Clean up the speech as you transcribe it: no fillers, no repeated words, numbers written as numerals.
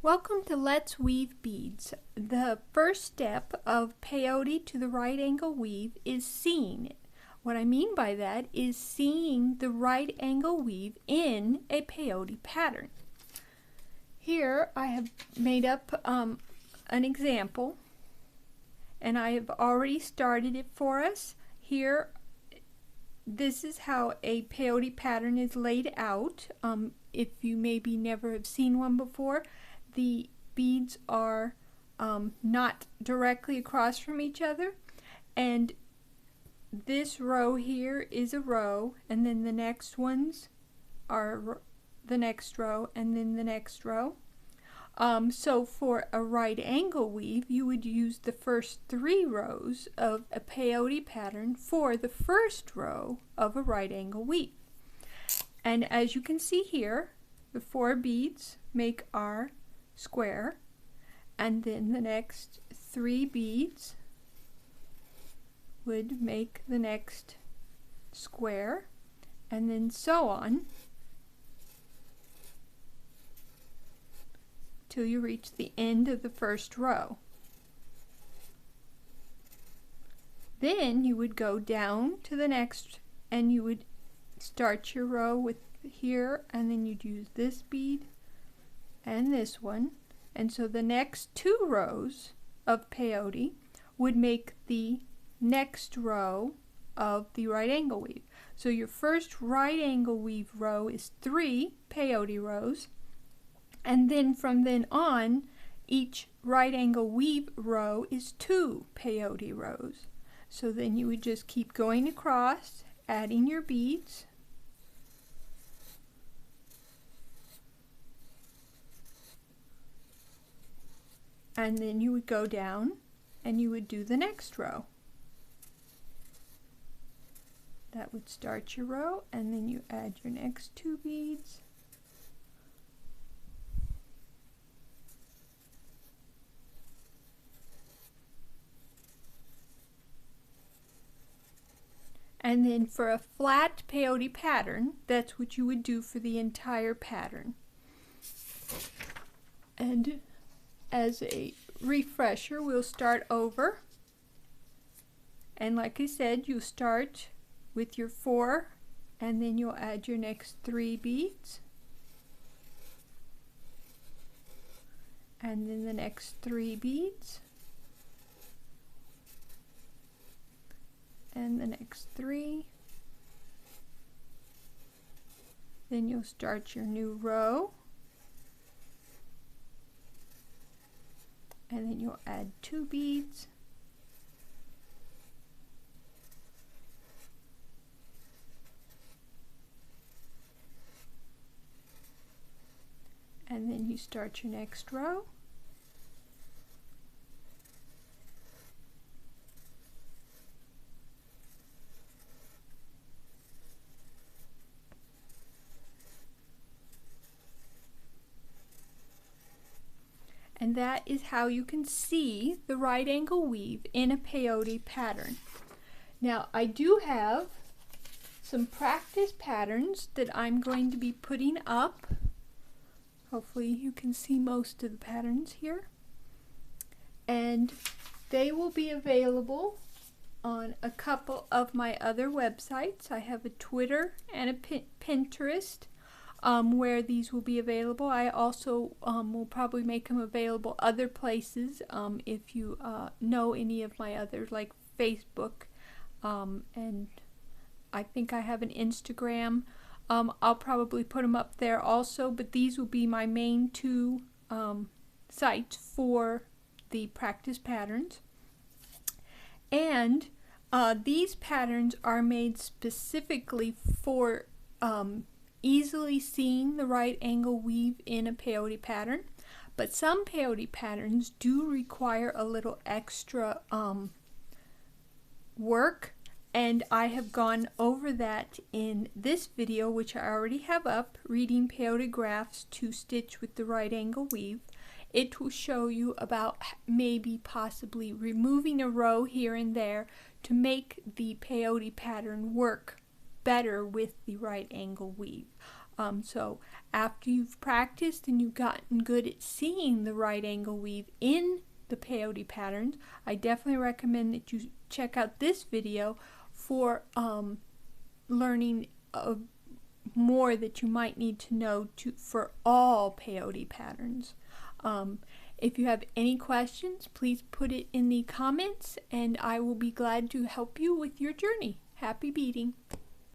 Welcome to Let's Weave Beads. The first step of peyote to the right angle weave is seeing it. What I mean by that is seeing the right angle weave in a peyote pattern. Here I have made up an example, and I have already started it for us. Here, this is how a peyote pattern is laid out. If you maybe never have seen one before, the beads are not directly across from each other, and this row here is a row, and then the next ones are the next row, and then the next row. So for a right angle weave, you would use the first 3 rows of a peyote pattern for the first row of a right angle weave. And as you can see here, the 4 beads make our square, and then the next 3 beads would make the next square, and then so on till you reach the end of the first row. Then you would go down to the next, and you would start your row with here, and then you'd use this bead and this one, and so the next 2 rows of peyote would make the next row of the right angle weave. So your first right angle weave row is 3 peyote rows, and then from then on each right angle weave row is 2 peyote rows. So then you would just keep going across, adding your beads, and then you would go down and you would do the next row. That would start your row, and then you add your next 2 beads, and then for a flat peyote pattern, that's what you would do for the entire pattern. And as a refresher, we'll start over, and like I said, you start with your 4, and then you'll add your next 3 beads, and then the next 3 beads, and the next 3. Then you'll start your new row, and then you'll add 2 beads, and then you start your next row, and that is how you can see the right angle weave in a peyote pattern. Now I do have some practice patterns that I'm going to be putting up. Hopefully you can see most of the patterns here, and they will be available on a couple of my other websites. I have a Twitter and a Pinterest where these will be available. I also will probably make them available other places if you know any of my others, like Facebook, and I think I have an Instagram. I'll probably put them up there also, but these will be my main 2 sites for the practice patterns. And these patterns are made specifically for easily seeing the right angle weave in a peyote pattern, but some peyote patterns do require a little extra work, and I have gone over that in this video, which I already have up, Reading Peyote Graphs to Stitch with the Right Angle Weave. It will show you about maybe possibly removing a row here and there to make the peyote pattern work better with the right angle weave. So after you've practiced and you've gotten good at seeing the right angle weave in the peyote patterns, I definitely recommend that you check out this video for learning more that you might need to know for all peyote patterns. If you have any questions, please put it in the comments and I will be glad to help you with your journey. Happy beading!